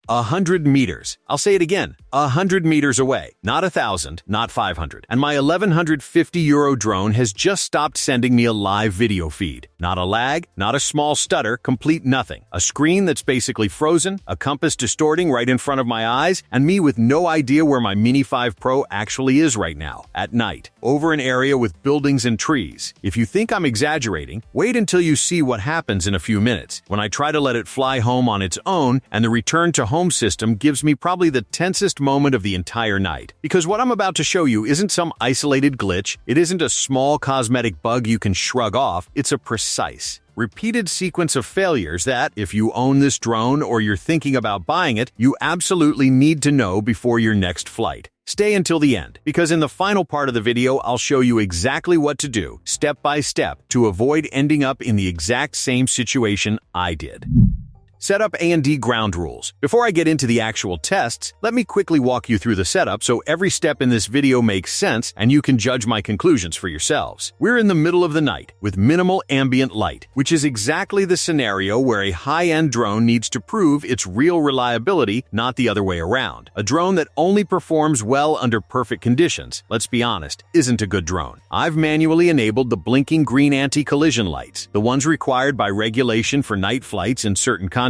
100 meters. I'll say it again, 100 meters away, not 1,000, not 500. And my €1,150 drone has just stopped sending me a live video feed. Not a lag, not a small stutter, complete nothing. A screen that's basically frozen, a compass distorting right in front of my eyes, and me with no idea where my Mini 5 Pro actually is right now, at night, over an area with buildings and trees. If you think I'm exaggerating, wait until you see what happens in a few minutes, when I try to let it fly home on its own, and the return to home system gives me probably the tensest moment of the entire night. Because what I'm about to show you isn't some isolated glitch, it isn't a small cosmetic bug you can shrug off, it's a precise, repeated sequence of failures that, if you own this drone or you're thinking about buying it, you absolutely need to know before your next flight. Stay until the end, because in the final part of the video, I'll show you exactly what to do, step by step, to avoid ending up in the exact same situation I did. Setup A&D ground rules. Before I get into the actual tests, let me quickly walk you through the setup so every step in this video makes sense and you can judge my conclusions for yourselves. We're in the middle of the night, with minimal ambient light, which is exactly the scenario where a high-end drone needs to prove its real reliability, not the other way around. A drone that only performs well under perfect conditions, let's be honest, isn't a good drone. I've manually enabled the blinking green anti-collision lights, the ones required by regulation for night flights in certain contexts,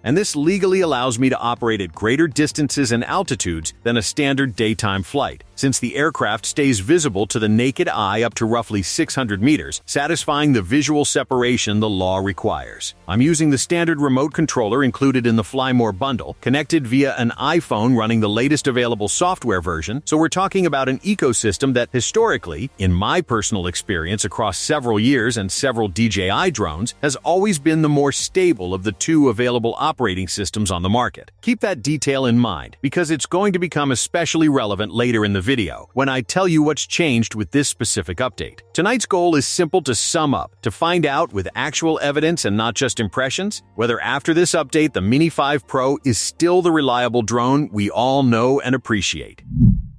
and this legally allows me to operate at greater distances and altitudes than a standard daytime flight, since the aircraft stays visible to the naked eye up to roughly 600 meters, satisfying the visual separation the law requires. I'm using the standard remote controller included in the Fly More bundle, connected via an iPhone running the latest available software version, so we're talking about an ecosystem that historically, in my personal experience across several years and several DJI drones, has always been the more stable of the two available operating systems on the market. Keep that detail in mind, because it's going to become especially relevant later in the video, when I tell you what's changed with this specific update. Tonight's goal is simple to sum up, to find out with actual evidence and not just impressions, whether after this update the Mini 5 Pro is still the reliable drone we all know and appreciate.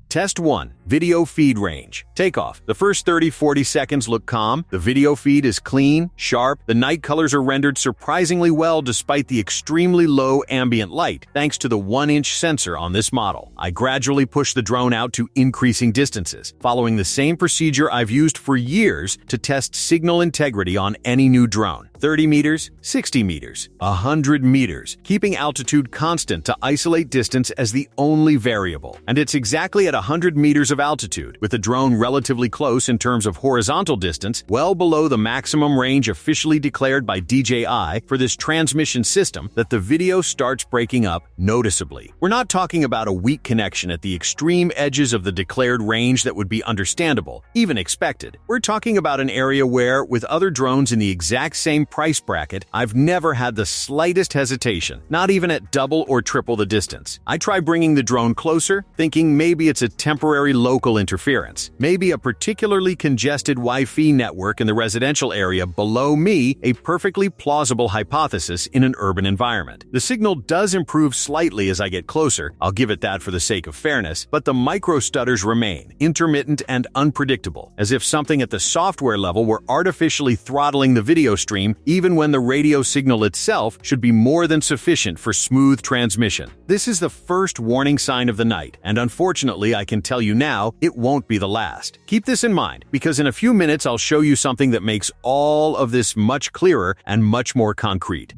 Test 1. Video feed range. Takeoff. The first 30-40 seconds look calm, the video feed is clean, sharp, the night colors are rendered surprisingly well despite the extremely low ambient light, thanks to the 1-inch sensor on this model. I gradually push the drone out to increasing distances, following the same procedure I've used for years to test signal integrity on any new drone. 30 meters, 60 meters, 100 meters, keeping altitude constant to isolate distance as the only variable. And it's exactly at 100 meters of altitude, with the drone relatively close in terms of horizontal distance, well below the maximum range officially declared by DJI for this transmission system, that the video starts breaking up noticeably. We're not talking about a weak connection at the extreme edges of the declared range that would be understandable, even expected. We're talking about an area where, with other drones in the exact same price bracket, I've never had the slightest hesitation, not even at double or triple the distance. I try bringing the drone closer, thinking maybe it's a temporary local interference, maybe a particularly congested Wi-Fi network in the residential area below me, a perfectly plausible hypothesis in an urban environment. The signal does improve slightly as I get closer, I'll give it that for the sake of fairness, but the micro stutters remain, intermittent and unpredictable, as if something at the software level were artificially throttling the video stream even when the radio signal itself should be more than sufficient for smooth transmission. This is the first warning sign of the night, and unfortunately I can tell you now, it won't be the last. Keep this in mind, because in a few minutes I'll show you something that makes all of this much clearer and much more concrete.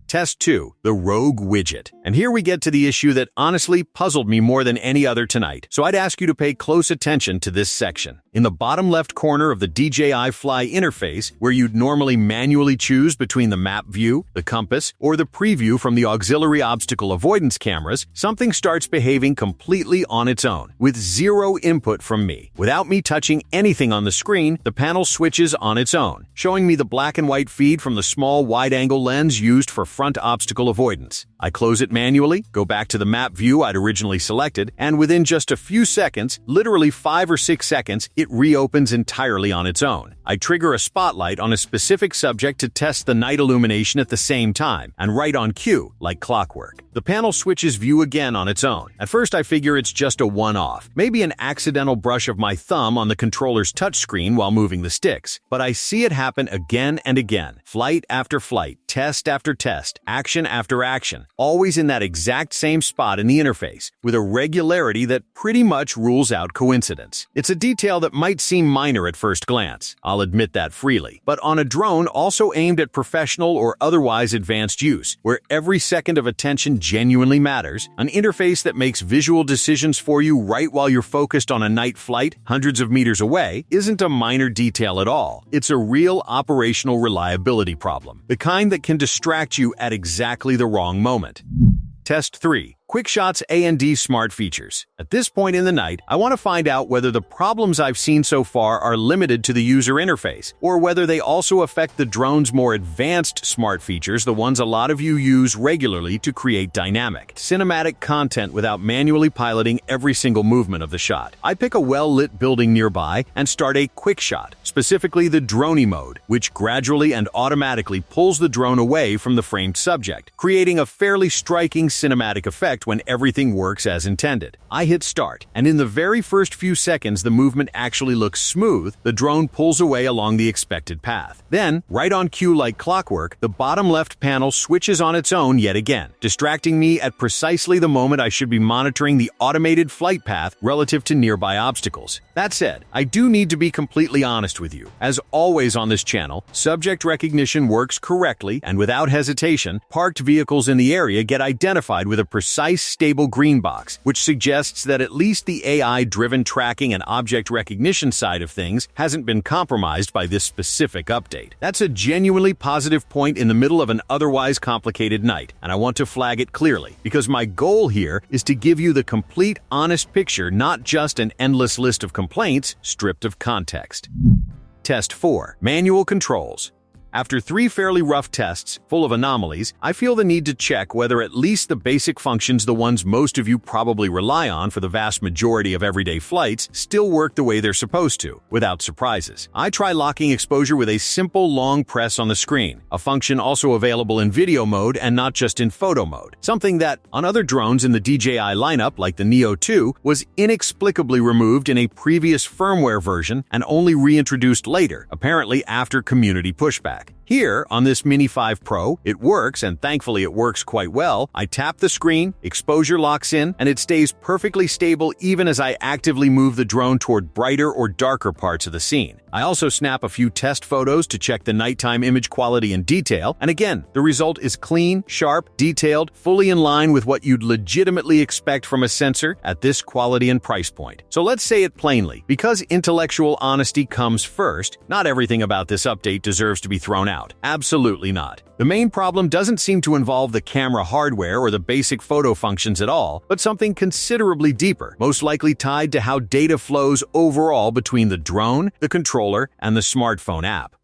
Test 2. The Rogue Widget. And here we get to the issue that honestly puzzled me more than any other tonight, so I'd ask you to pay close attention to this section. In the bottom left corner of the DJI Fly interface, where you'd normally manually choose between the map view, the compass, or the preview from the auxiliary obstacle avoidance cameras, something starts behaving completely on its own, with zero input from me. Without me touching anything on the screen, the panel switches on its own, showing me the black and white feed from the small wide-angle lens used for front obstacle avoidance. I close it manually, go back to the map view I'd originally selected, and within just a few seconds, literally 5 or 6 seconds, it reopens entirely on its own. I trigger a spotlight on a specific subject to test the night illumination at the same time, and right on cue, like clockwork. The panel switches view again on its own. At first I figure it's just a one-off, maybe an accidental brush of my thumb on the controller's touchscreen while moving the sticks, but I see it happen again and again, flight after flight, test after test, action after action. always in that exact same spot in the interface, with a regularity that pretty much rules out coincidence. It's a detail that might seem minor at first glance, I'll admit that freely, but on a drone also aimed at professional or otherwise advanced use, where every second of attention genuinely matters, an interface that makes visual decisions for you right while you're focused on a night flight hundreds of meters away isn't a minor detail at all. It's a real operational reliability problem, the kind that can distract you at exactly the wrong moment. Test 3. QuickShots A&D Smart Features. At this point in the night, I want to find out whether the problems I've seen so far are limited to the user interface, or whether they also affect the drone's more advanced smart features, the ones a lot of you use regularly to create dynamic, cinematic content without manually piloting every single movement of the shot. I pick a well-lit building nearby and start a quick shot, specifically the droney mode, which gradually and automatically pulls the drone away from the framed subject, creating a fairly striking cinematic effect when everything works as intended. I hit start, and in the very first few seconds the movement actually looks smooth, the drone pulls away along the expected path. Then, right on cue like clockwork, the bottom left panel switches on its own yet again, distracting me at precisely the moment I should be monitoring the automated flight path relative to nearby obstacles. That said, I do need to be completely honest with you. As always on this channel, subject recognition works correctly, and without hesitation, parked vehicles in the area get identified with a precise stable green box, which suggests that at least the AI-driven tracking and object recognition side of things hasn't been compromised by this specific update. That's a genuinely positive point in the middle of an otherwise complicated night, and I want to flag it clearly, because my goal here is to give you the complete, honest picture, not just an endless list of complaints stripped of context. Test 4. Manual Controls. After 3 fairly rough tests, full of anomalies, I feel the need to check whether at least the basic functions, the ones most of you probably rely on for the vast majority of everyday flights, still work the way they're supposed to, without surprises. I try locking exposure with a simple long press on the screen, a function also available in video mode and not just in photo mode, something that, on other drones in the DJI lineup like the Neo 2, was inexplicably removed in a previous firmware version and only reintroduced later, apparently after community pushback. Here, on this Mini 5 Pro, it works, and thankfully it works quite well. I tap the screen, exposure locks in, and it stays perfectly stable even as I actively move the drone toward brighter or darker parts of the scene. I also snap a few test photos to check the nighttime image quality and detail, and again, the result is clean, sharp, detailed, fully in line with what you'd legitimately expect from a sensor at this quality and price point. So let's say it plainly, because intellectual honesty comes first, not everything about this update deserves to be thrown out. Absolutely not. The main problem doesn't seem to involve the camera hardware or the basic photo functions at all, but something considerably deeper, most likely tied to how data flows overall between the drone, the controller, and the smartphone app.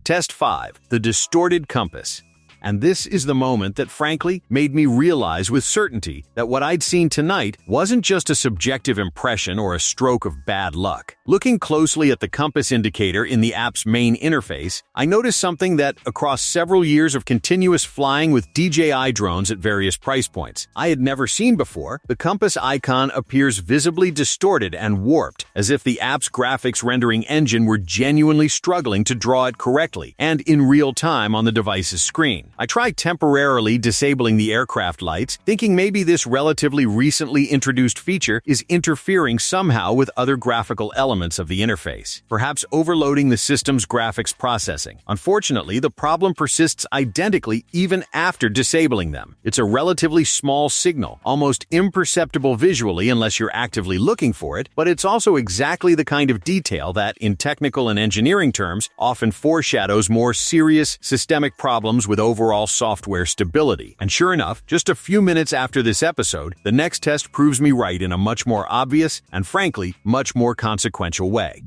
Test 5. The Distorted Compass. And this is the moment that frankly made me realize with certainty that what I'd seen tonight wasn't just a subjective impression or a stroke of bad luck. Looking closely at the compass indicator in the app's main interface, I noticed something that, across several years of continuous flying with DJI drones at various price points, I had never seen before. The compass icon appears visibly distorted and warped, as if the app's graphics rendering engine were genuinely struggling to draw it correctly and in real time on the device's screen. I tried temporarily disabling the aircraft lights, thinking maybe this relatively recently introduced feature is interfering somehow with other graphical elements of the interface, perhaps overloading the system's graphics processing. Unfortunately, the problem persists identically even after disabling them. It's a relatively small signal, almost imperceptible visually unless you're actively looking for it, but it's also exactly the kind of detail that, in technical and engineering terms, often foreshadows more serious systemic problems with overall software stability. And sure enough, just a few minutes after this episode, the next test proves me right in a much more obvious and, frankly, much more consequential way.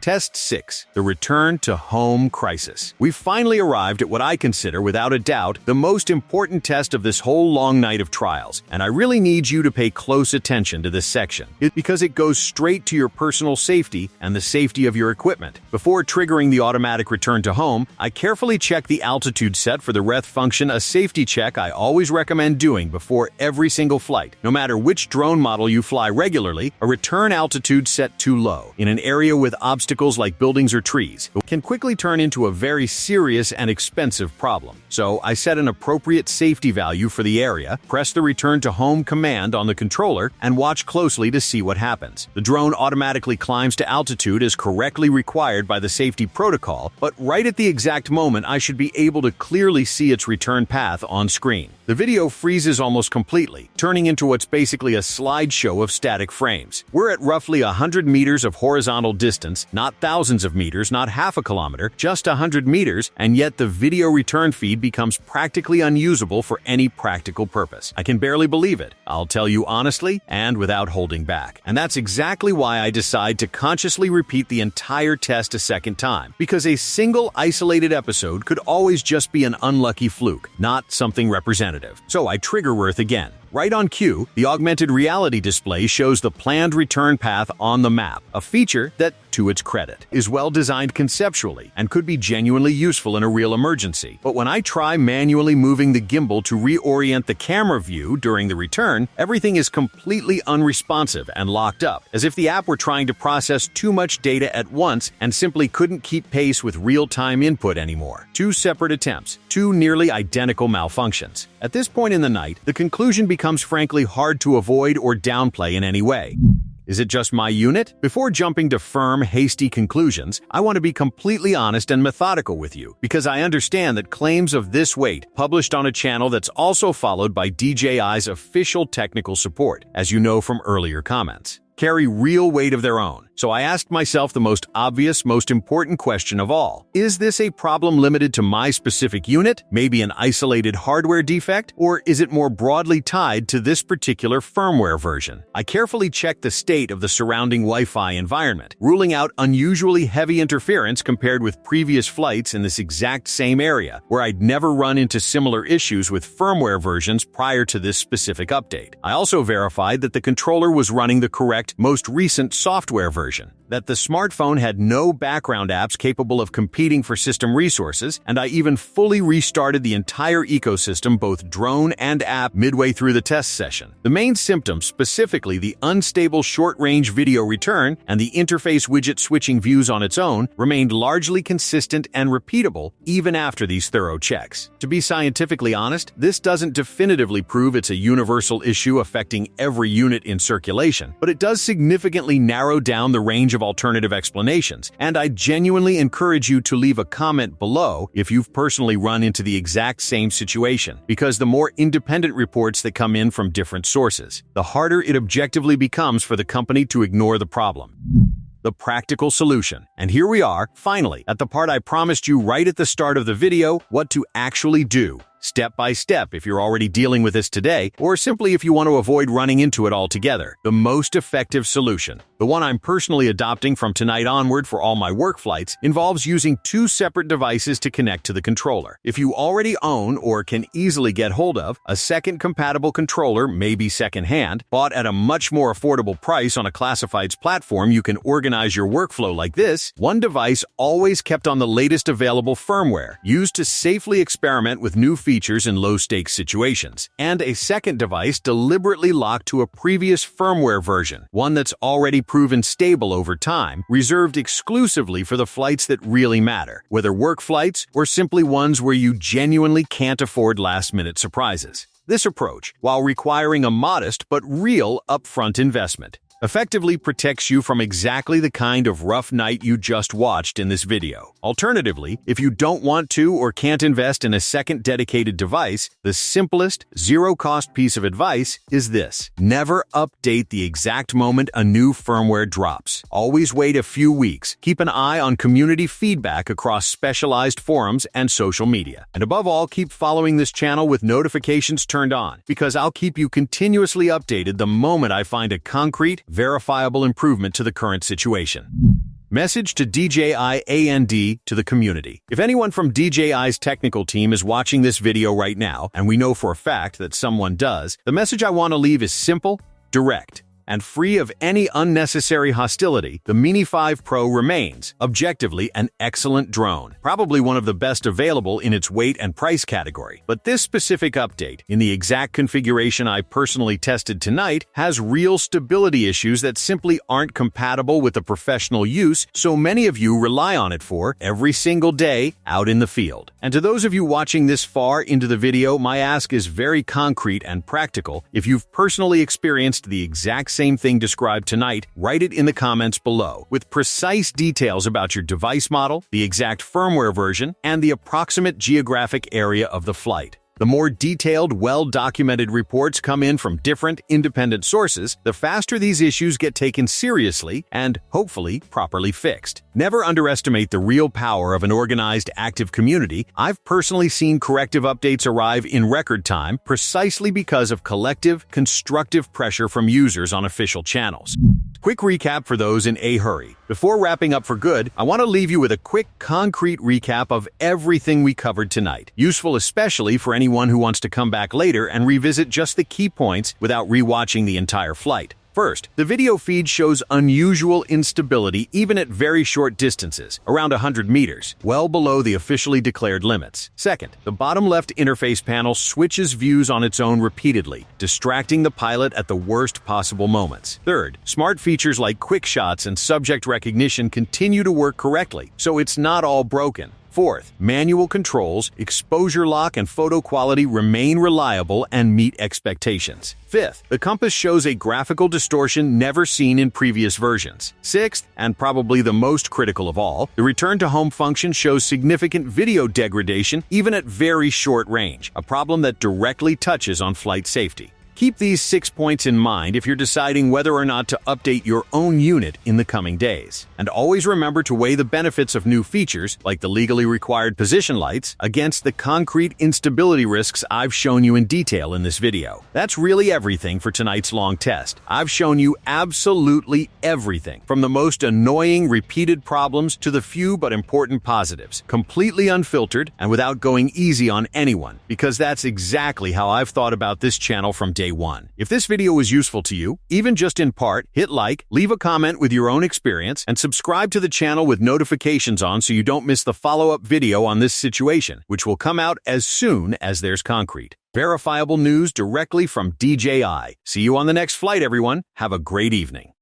Test 6. The Return to Home Crisis. We've finally arrived at what I consider, without a doubt, the most important test of this whole long night of trials, and I really need you to pay close attention to this section, because it goes straight to your personal safety and the safety of your equipment. Before triggering the automatic return to home, I carefully check the altitude set for the RETH function, a safety check I always recommend doing before every single flight. No matter which drone model you fly regularly, a return altitude set too low, in an area with obstacles obstacles like buildings or trees, it can quickly turn into a very serious and expensive problem. So I set an appropriate safety value for the area, press the return to home command on the controller, and watch closely to see what happens. The drone automatically climbs to altitude as correctly required by the safety protocol, but right at the exact moment I should be able to clearly see its return path on screen. The video freezes almost completely, turning into what's basically a slideshow of static frames. We're at roughly 100 meters of horizontal distance, not thousands of meters, not half a kilometer, just 100 meters, and yet the video return feed becomes practically unusable for any practical purpose. I can barely believe it, I'll tell you honestly and without holding back. And that's exactly why I decide to consciously repeat the entire test a second time, because a single isolated episode could always just be an unlucky fluke, not something representative. So I trigger Worth again. Right on cue, the augmented reality display shows the planned return path on the map, a feature that, to its credit, is well designed conceptually and could be genuinely useful in a real emergency. But when I try manually moving the gimbal to reorient the camera view during the return, everything is completely unresponsive and locked up, as if the app were trying to process too much data at once and simply couldn't keep pace with real-time input anymore. Two separate attempts, two nearly identical malfunctions. At this point in the night, the conclusion becomes frankly hard to avoid or downplay in any way. Is it just my unit? Before jumping to firm, hasty conclusions, I want to be completely honest and methodical with you, because I understand that claims of this weight, published on a channel that's also followed by DJI's official technical support, as you know from earlier comments, carry real weight of their own. So I asked myself the most obvious, most important question of all. Is this a problem limited to my specific unit, maybe an isolated hardware defect, or is it more broadly tied to this particular firmware version? I carefully checked the state of the surrounding Wi-Fi environment, ruling out unusually heavy interference compared with previous flights in this exact same area, where I'd never run into similar issues with firmware versions prior to this specific update. I also verified that the controller was running the correct, most recent software version, that the smartphone had no background apps capable of competing for system resources, and I even fully restarted the entire ecosystem, both drone and app, midway through the test session. The main symptoms, specifically the unstable short-range video return and the interface widget switching views on its own, remained largely consistent and repeatable even after these thorough checks. To be scientifically honest, this doesn't definitively prove it's a universal issue affecting every unit in circulation, but it does significantly narrow down the range of alternative explanations, and I genuinely encourage you to leave a comment below if you've personally run into the exact same situation, because the more independent reports that come in from different sources, the harder it objectively becomes for the company to ignore the problem. The practical solution. And here we are, finally, at the part I promised you right at the start of the video, what to actually do. Step by step if you're already dealing with this today, or simply if you want to avoid running into it altogether. The most effective solution, the one I'm personally adopting from tonight onward for all my work flights, involves using two separate devices to connect to the controller. If you already own or can easily get hold of a second compatible controller, maybe secondhand, bought at a much more affordable price on a classifieds platform, you can organize your workflow like this. One device always kept on the latest available firmware, used to safely experiment with new features in low-stakes situations, and a second device deliberately locked to a previous firmware version, one that's already proven stable over time, reserved exclusively for the flights that really matter, whether work flights or simply ones where you genuinely can't afford last-minute surprises. This approach, while requiring a modest but real upfront investment, effectively protects you from exactly the kind of rough night you just watched in this video. Alternatively, if you don't want to or can't invest in a second dedicated device, the simplest, zero-cost piece of advice is this: never update the exact moment a new firmware drops. Always wait a few weeks. Keep an eye on community feedback across specialized forums and social media. And above all, keep following this channel with notifications turned on, because I'll keep you continuously updated the moment I find a concrete, verifiable improvement to the current situation. Message to DJI and to the community. If anyone from DJI's technical team is watching this video right now, and we know for a fact that someone does, the message I want to leave is simple, direct. And free of any unnecessary hostility, the Mini 5 Pro remains, objectively, an excellent drone, probably one of the best available in its weight and price category. But this specific update, in the exact configuration I personally tested tonight, has real stability issues that simply aren't compatible with the professional use so many of you rely on it for every single day out in the field. And to those of you watching this far into the video, my ask is very concrete and practical. If you've personally experienced the exact same thing described tonight, write it in the comments below, with precise details about your device model, the exact firmware version, and the approximate geographic area of the flight. The more detailed, well-documented reports come in from different, independent sources, the faster these issues get taken seriously and, hopefully, properly fixed. Never underestimate the real power of an organized, active community. I've personally seen corrective updates arrive in record time precisely because of collective, constructive pressure from users on official channels. Quick recap for those in a hurry. Before wrapping up for good, I want to leave you with a quick, concrete recap of everything we covered tonight. Useful especially for anyone who wants to come back later and revisit just the key points without rewatching the entire flight. First, the video feed shows unusual instability even at very short distances, around 100 meters, well below the officially declared limits. Second, the bottom left interface panel switches views on its own repeatedly, distracting the pilot at the worst possible moments. Third, smart features like QuickShots and subject recognition continue to work correctly, so it's not all broken. Fourth, manual controls, exposure lock, and photo quality remain reliable and meet expectations. Fifth, the compass shows a graphical distortion never seen in previous versions. Sixth, and probably the most critical of all, the return to home function shows significant video degradation even at very short range, a problem that directly touches on flight safety. Keep these 6 points in mind if you're deciding whether or not to update your own unit in the coming days. And always remember to weigh the benefits of new features, like the legally required position lights, against the concrete instability risks I've shown you in detail in this video. That's really everything for tonight's long test. I've shown you absolutely everything, from the most annoying repeated problems to the few but important positives, completely unfiltered and without going easy on anyone, because that's exactly how I've thought about this channel from day one. If this video was useful to you, even just in part, hit like, leave a comment with your own experience, and subscribe to the channel with notifications on so you don't miss the follow-up video on this situation, which will come out as soon as there's concrete, verifiable news directly from DJI. See you on the next flight, everyone. Have a great evening.